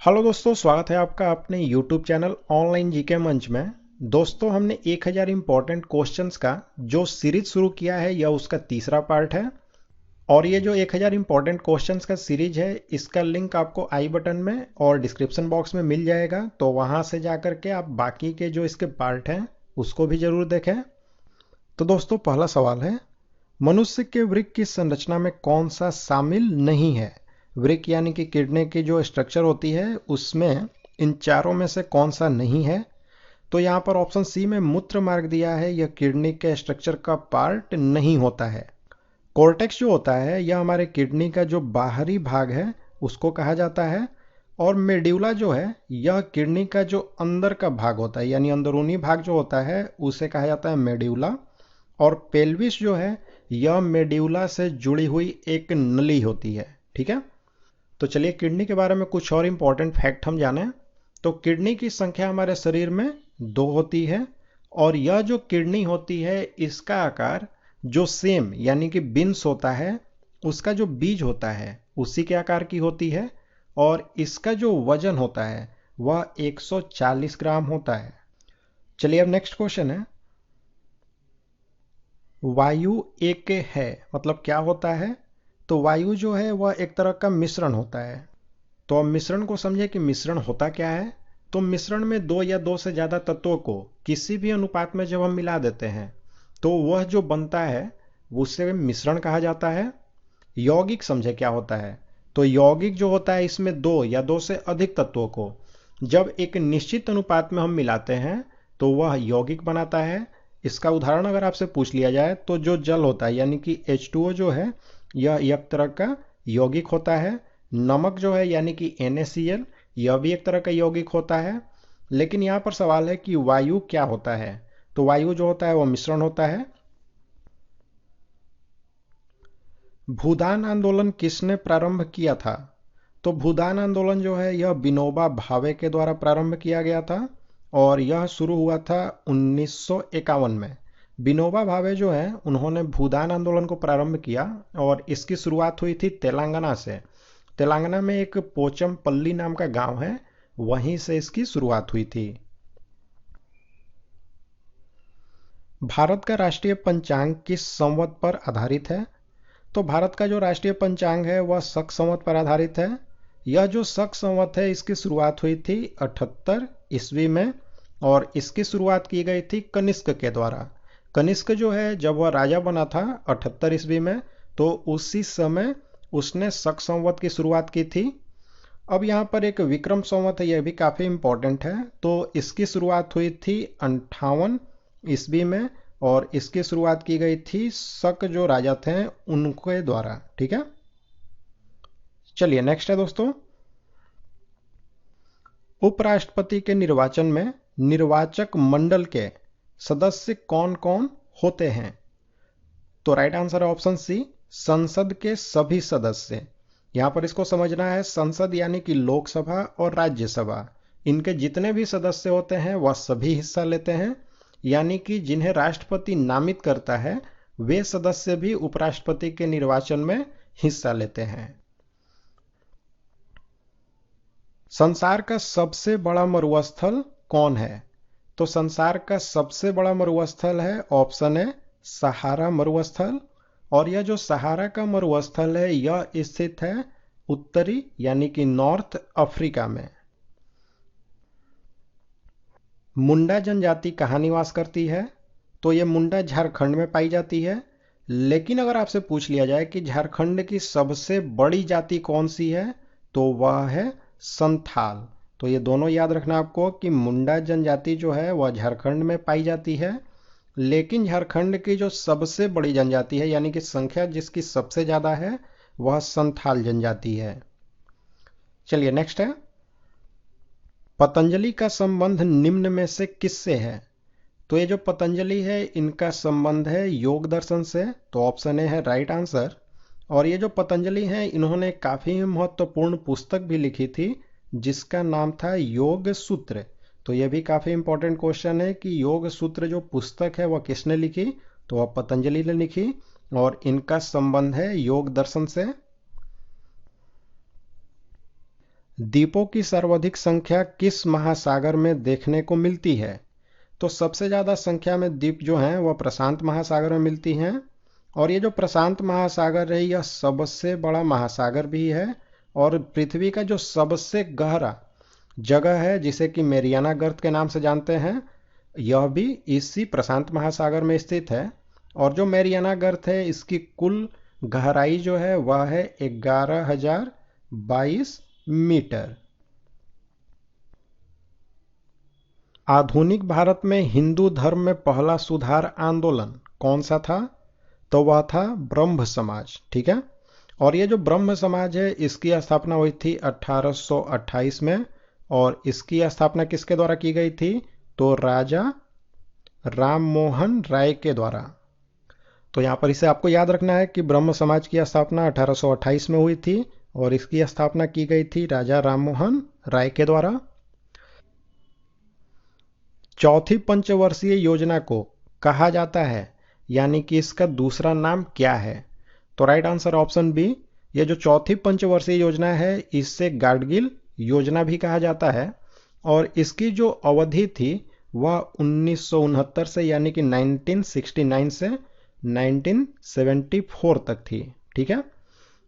Hello दोस्तों, स्वागत है आपका अपने YouTube चैनल ऑनलाइन जीके मंच में। दोस्तों, हमने 1000 इम्पोर्टेंट क्वेश्चंस का जो सीरीज शुरू किया है यह उसका तीसरा पार्ट है। और ये जो 1000 इम्पोर्टेंट क्वेश्चंस का सीरीज है इसका लिंक आपको आई बटन में और डिस्क्रिप्शन बॉक्स में मिल जाएगा, तो वहां से जाकर के आप बाकी के जो इसके पार्ट हैं उसको भी जरूर देखें। तो दोस्तों, पहला सवाल है, मनुष्य के वृक्क की संरचना में कौन सा शामिल नहीं है? वृक्क यानी कि किडनी की जो स्ट्रक्चर होती है उसमें इन चारों में से कौन सा नहीं है? तो यहाँ पर ऑप्शन सी में मूत्र मार्ग दिया है, यह किडनी के स्ट्रक्चर का पार्ट नहीं होता है। कोर्टेक्स जो होता है यह हमारे किडनी का जो बाहरी भाग है उसको कहा जाता है। और मेड्यूला जो है यह किडनी का जो अंदर का भाग होता है, यानी अंदरूनी भाग जो होता है उसे कहा जाता है मेड्यूला। और पेल्विस जो है यह मेड्यूला से जुड़ी हुई एक नली होती है। ठीक है, तो चलिए किडनी के बारे में कुछ और इंपॉर्टेंट फैक्ट हम जाने। तो किडनी की संख्या हमारे शरीर में 2 होती है। और यह जो किडनी होती है इसका आकार जो सेम यानी कि बिन्स होता है उसका जो बीज होता है उसी के आकार की होती है। और इसका जो वजन होता है वह 140 ग्राम होता है। चलिए अब नेक्स्ट क्वेश्चन है, वायु एक है मतलब क्या होता है? तो वायु जो है वह एक तरह का मिश्रण होता है। तो अब मिश्रण को समझे कि मिश्रण होता क्या है। तो मिश्रण में दो या दो से ज्यादा तत्वों को किसी भी अनुपात में जब हम मिला देते हैं तो वह जो बनता है उसे मिश्रण कहा जाता है। यौगिक समझे क्या होता है? तो यौगिक जो होता है इसमें दो या दो से अधिक तत्वों को जब एक निश्चित अनुपात में हम मिलाते हैं तो वह यौगिक बनाता है। इसका उदाहरण अगर आपसे पूछ लिया जाए तो जो जल होता है यानी कि H2O जो है यह एक तरह का यौगिक होता है। नमक जो है यानी कि NaCl यह भी एक तरह का यौगिक होता है। लेकिन यहाँ पर सवाल है कि वायु क्या होता है? तो वायु जो होता है वह मिश्रण होता है। भूदान आंदोलन किसने प्रारंभ किया था? तो भूदान आंदोलन जो है यह विनोबा भावे के द्वारा प्रारंभ किया गया था। और यह शुरू हुआ था 1951 में। विनोबा भावे जो है उन्होंने भूदान आंदोलन को प्रारंभ किया और इसकी शुरुआत हुई थी तेलंगाना से। तेलंगाना में एक पोचमपल्ली नाम का गांव है, वहीं से इसकी शुरुआत हुई थी। भारत का राष्ट्रीय पंचांग किस संवत पर आधारित है? तो भारत का जो राष्ट्रीय पंचांग है वह शक संवत पर आधारित है। यह जो शक संवत है इसकी शुरुआत हुई थी 78 ईस्वी में। और इसकी शुरुआत की गई थी कनिष्क के द्वारा। कनिष्क जो है जब वह राजा बना था 78 ईस्वी में, तो उसी समय उसने शक संवत की शुरुआत की थी। अब यहाँ पर एक विक्रम संवत है, यह भी काफी इंपॉर्टेंट है। तो इसकी शुरुआत हुई थी 58 ईस्वी में। और इसकी शुरुआत की गई थी शक जो राजा थे उनके द्वारा। ठीक है, चलिए नेक्स्ट है दोस्तों, उपराष्ट्रपति के निर्वाचन में निर्वाचक मंडल के सदस्य कौन कौन होते हैं? तो राइट आंसर है ऑप्शन सी, संसद के सभी सदस्य। यहां पर इसको समझना है, संसद यानी कि लोकसभा और राज्यसभा, इनके जितने भी सदस्य होते हैं वह सभी हिस्सा लेते हैं। यानी कि जिन्हें राष्ट्रपति नामित करता है वे सदस्य भी उपराष्ट्रपति के निर्वाचन में हिस्सा लेते हैं। संसार का सबसे बड़ा मरुस्थल कौन है? तो संसार का सबसे बड़ा मरुस्थल है ऑप्शन है सहारा मरुस्थल। और यह जो सहारा का मरुस्थल है यह स्थित है उत्तरी यानी कि नॉर्थ अफ्रीका में। मुंडा जनजाति कहाँ निवास करती है? तो यह मुंडा झारखंड में पाई जाती है। लेकिन अगर आपसे पूछ लिया जाए कि झारखंड की सबसे बड़ी जाति कौन सी है, तो वह है संथाल। तो ये दोनों याद रखना आपको कि मुंडा जनजाति जो है वह झारखंड में पाई जाती है। लेकिन झारखंड की जो सबसे बड़ी जनजाति है यानी कि संख्या जिसकी सबसे ज्यादा है वह संथाल जनजाति है। चलिए नेक्स्ट है, पतंजलि का संबंध निम्न में से किससे है? तो ये जो पतंजलि है इनका संबंध है योग दर्शन से। तो ऑप्शन ए है राइट आंसर। और ये जो पतंजलि हैं इन्होंने काफी महत्वपूर्ण पुस्तक भी लिखी थी जिसका नाम था योग सूत्र। तो यह भी काफी इंपॉर्टेंट क्वेश्चन है कि योग सूत्र जो पुस्तक है वह किसने लिखी? तो वह पतंजलि ने लिखी। और इनका संबंध है योग दर्शन से। द्वीपों की सर्वाधिक संख्या किस महासागर में देखने को मिलती है? तो सबसे ज्यादा संख्या में द्वीप जो हैं वह प्रशांत महासागर में मिलती हैं। और ये जो प्रशांत महासागर है यह सबसे बड़ा महासागर भी है और पृथ्वी का जो सबसे गहरा जगह है जिसे कि मेरियाना गर्त के नाम से जानते हैं, यह भी इसी प्रशांत महासागर में स्थित है। और जो मेरियाना गर्त है इसकी कुल गहराई जो है वह है 11,022 मीटर। आधुनिक भारत में हिंदू धर्म में पहला सुधार आंदोलन कौन सा था? तो वह था ब्रह्म समाज। ठीक है। और ये जो ब्रह्म समाज है इसकी स्थापना हुई थी 1828 में। और इसकी स्थापना किसके द्वारा की गई थी? तो राजा राम मोहन राय के द्वारा। तो यहां पर इसे आपको याद रखना है कि ब्रह्म समाज की स्थापना 1828 में हुई थी और इसकी स्थापना की गई थी राजा राम मोहन राय के द्वारा। चौथी पंचवर्षीय योजना को कहा जाता है, यानी कि इसका दूसरा नाम क्या है? तो राइट आंसर ऑप्शन बी। यह जो चौथी पंचवर्षीय योजना है इससे गाडगिल योजना भी कहा जाता है। और इसकी जो अवधि थी वह 1969 से यानी कि 1969 से 1974 तक थी। ठीक है।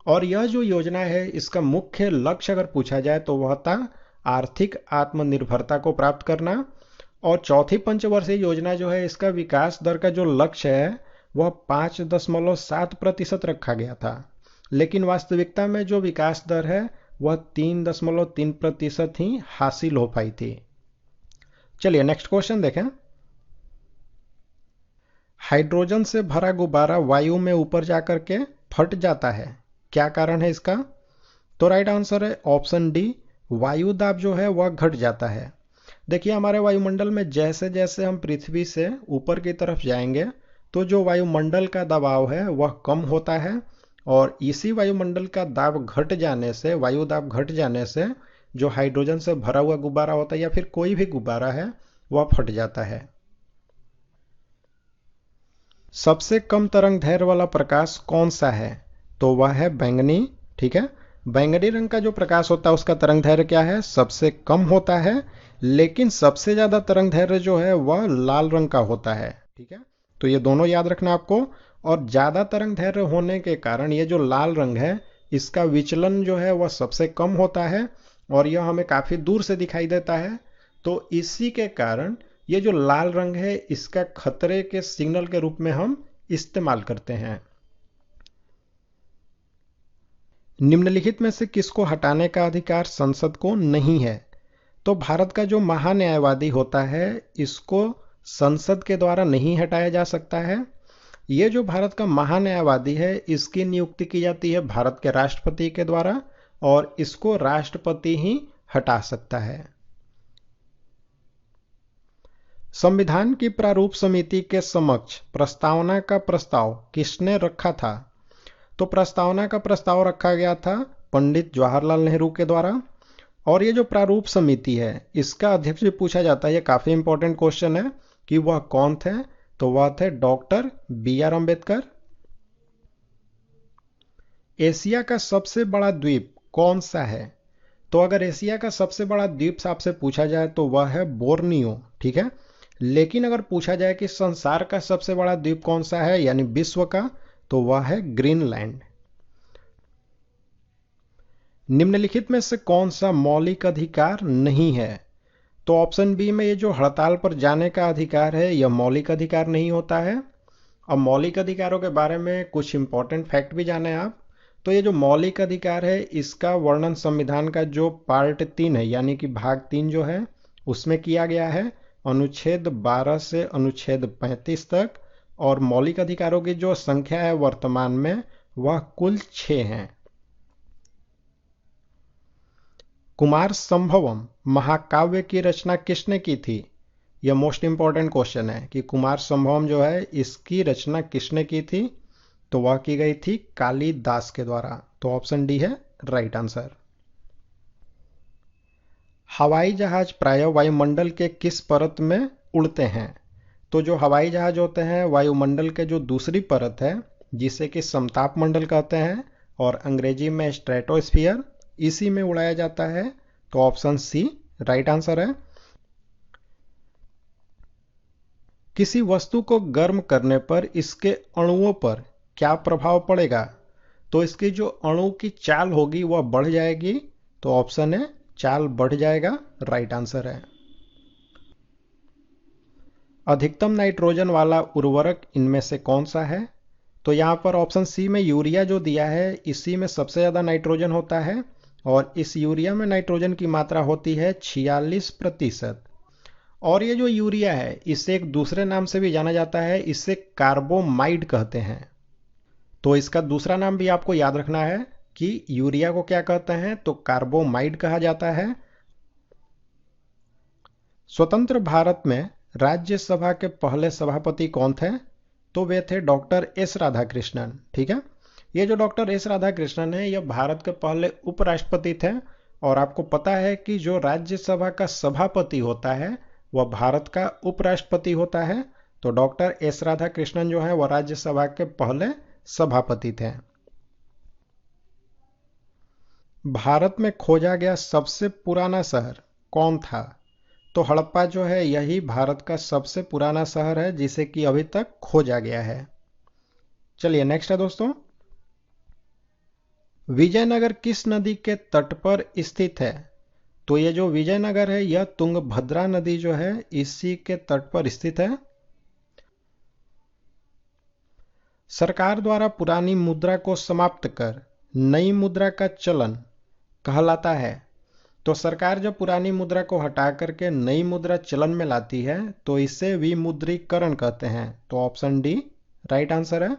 और यह जो योजना है इसका मुख्य लक्ष्य अगर पूछा जाए तो वह था आर्थिक आत्मनिर्भरता को प्राप्त करना। और चौथी पंचवर्षीय योजना जो है इसका विकास दर का जो लक्ष्य है वह 5.7% रखा गया था, लेकिन वास्तविकता में जो विकास दर है वह 3.3% ही हासिल हो पाई थी। चलिए नेक्स्ट क्वेश्चन देखें। हाइड्रोजन से भरा गुब्बारा वायु में ऊपर जाकर के फट जाता है, क्या कारण है इसका? तो राइट आंसर है ऑप्शन डी, वायु दाब जो है वह घट जाता है। देखिए हमारे वायुमंडल में जैसे जैसे हम पृथ्वी से ऊपर की तरफ जाएंगे तो जो वायुमंडल का दबाव है वह कम होता है और इसी वायुमंडल का दाब घट जाने से, वायु दाब घट जाने से जो हाइड्रोजन से भरा हुआ गुब्बारा होता है या फिर कोई भी गुब्बारा है वह फट जाता है। सबसे कम तरंग दैर्घ्य वाला प्रकाश कौन सा है? तो वह है बैंगनी। ठीक है। बैंगनी रंग का जो प्रकाश होता है उसका तरंग दैर्घ्य क्या है? सबसे कम होता है। लेकिन सबसे ज्यादा तरंग दैर्घ्य जो है वह लाल रंग का होता है। ठीक है। तो ये दोनों याद रखना आपको। और ज्यादा तरंग दैर्घ्य होने के कारण ये जो लाल रंग है इसका विचलन जो है वह सबसे कम होता है और यह हमें काफी दूर से दिखाई देता है। तो इसी के कारण ये जो लाल रंग है इसका खतरे के सिग्नल के रूप में हम इस्तेमाल करते हैं। निम्नलिखित में से किसको हटाने का अधिकार संसद को नहीं है? तो भारत का जो महान्यायवादी होता है इसको संसद के द्वारा नहीं हटाया जा सकता है। ये जो भारत का महान्यायवादी है इसकी नियुक्ति की जाती है भारत के राष्ट्रपति के द्वारा और इसको राष्ट्रपति ही हटा सकता है। संविधान की प्रारूप समिति के समक्ष प्रस्तावना का प्रस्ताव किसने रखा था? तो प्रस्तावना का प्रस्ताव रखा गया था पंडित जवाहरलाल नेहरू के द्वारा। और ये जो प्रारूप समिति है इसका अध्यक्ष भी पूछा जाता है, ये काफी इंपॉर्टेंट क्वेश्चन है कि वह कौन थे? तो वह थे डॉक्टर बी.आर. अम्बेडकर। एशिया का सबसे बड़ा द्वीप कौन सा है? तो अगर एशिया का सबसे बड़ा द्वीप आपसे पूछा जाए तो वह है बोर्नियो। ठीक है। लेकिन अगर पूछा जाए कि संसार का सबसे बड़ा द्वीप कौन सा है यानी विश्व का, तो वह है ग्रीनलैंड। निम्नलिखित में से कौन सा मौलिक अधिकार नहीं है? तो ऑप्शन बी में ये जो हड़ताल पर जाने का अधिकार है यह मौलिक अधिकार नहीं होता है। अब मौलिक अधिकारों के बारे में कुछ इंपॉर्टेंट फैक्ट भी जाने आप। तो ये जो मौलिक अधिकार है इसका वर्णन संविधान का जो पार्ट 3 है यानी कि भाग 3 जो है उसमें किया गया है, अनुच्छेद 12 से अनुच्छेद 35 तक। और मौलिक अधिकारों की जो संख्या है वर्तमान में वह कुल 6 हैं। कुमार संभवम महाकाव्य की रचना किसने की थी? यह मोस्ट इंपॉर्टेंट क्वेश्चन है कि कुमार संभवम जो है इसकी रचना किसने की थी? तो वह की गई थी कालिदास के द्वारा। तो ऑप्शन डी है राइट आंसर। हवाई जहाज प्रायः वायुमंडल के किस परत में उड़ते हैं? तो जो हवाई जहाज होते हैं वायुमंडल के जो दूसरी परत है जिसे कि समताप मंडल कहते हैं और अंग्रेजी में स्ट्रेटोस्फियर, इसी में उड़ाया जाता है। तो ऑप्शन सी राइट आंसर है। किसी वस्तु को गर्म करने पर इसके अणुओं पर क्या प्रभाव पड़ेगा? तो इसकी जो अणु की चाल होगी वह बढ़ जाएगी, तो ऑप्शन है चाल बढ़ जाएगा, राइट आंसर है। अधिकतम नाइट्रोजन वाला उर्वरक इनमें से कौन सा है? तो यहां पर ऑप्शन सी में यूरिया जो दिया है, इसी में सबसे ज्यादा नाइट्रोजन होता है और इस यूरिया में नाइट्रोजन की मात्रा होती है 46%। और ये जो यूरिया है इसे एक दूसरे नाम से भी जाना जाता है, इसे कार्बोमाइड कहते हैं। तो इसका दूसरा नाम भी आपको याद रखना है कि यूरिया को क्या कहते हैं, तो कार्बोमाइड कहा जाता है। स्वतंत्र भारत में राज्यसभा के पहले सभापति कौन थे? तो वे थे डॉक्टर एस राधाकृष्णन। ठीक है, ये जो डॉक्टर एस राधाकृष्णन है, यह भारत के पहले उपराष्ट्रपति थे। और आपको पता है कि जो राज्यसभा का सभापति होता है वह भारत का उपराष्ट्रपति होता है। तो डॉक्टर एस राधाकृष्णन जो है वह राज्यसभा के पहले सभापति थे। भारत में खोजा गया सबसे पुराना शहर कौन था? तो हड़प्पा जो है यही भारत का सबसे पुराना शहर है जिसे कि अभी तक खोजा गया है। चलिए नेक्स्ट है दोस्तों, विजयनगर किस नदी के तट पर स्थित है? तो ये जो विजयनगर है यह तुंगभद्रा नदी जो है इसी के तट पर स्थित है। सरकार द्वारा पुरानी मुद्रा को समाप्त कर नई मुद्रा का चलन कहलाता है। तो सरकार जब पुरानी मुद्रा को हटा करके नई मुद्रा चलन में लाती है तो इसे विमुद्रीकरण कहते हैं। तो ऑप्शन डी राइट आंसर है।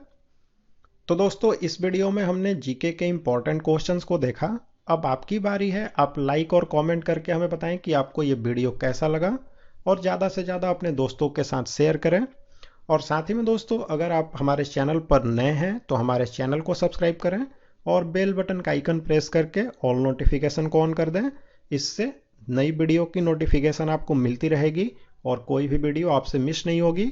तो दोस्तों इस वीडियो में हमने जीके के इंपॉर्टेंट क्वेश्चंस को देखा। अब आपकी बारी है, आप लाइक और कमेंट करके हमें बताएं कि आपको ये वीडियो कैसा लगा और ज़्यादा से ज़्यादा अपने दोस्तों के साथ शेयर करें। और साथ ही में दोस्तों अगर आप हमारे चैनल पर नए हैं तो हमारे चैनल को सब्सक्राइब करें और बेल बटन का आइकन प्रेस करके ऑल नोटिफिकेशन को ऑन कर दें। इससे नई वीडियो की नोटिफिकेशन आपको मिलती रहेगी और कोई भी वीडियो आपसे मिस नहीं होगी।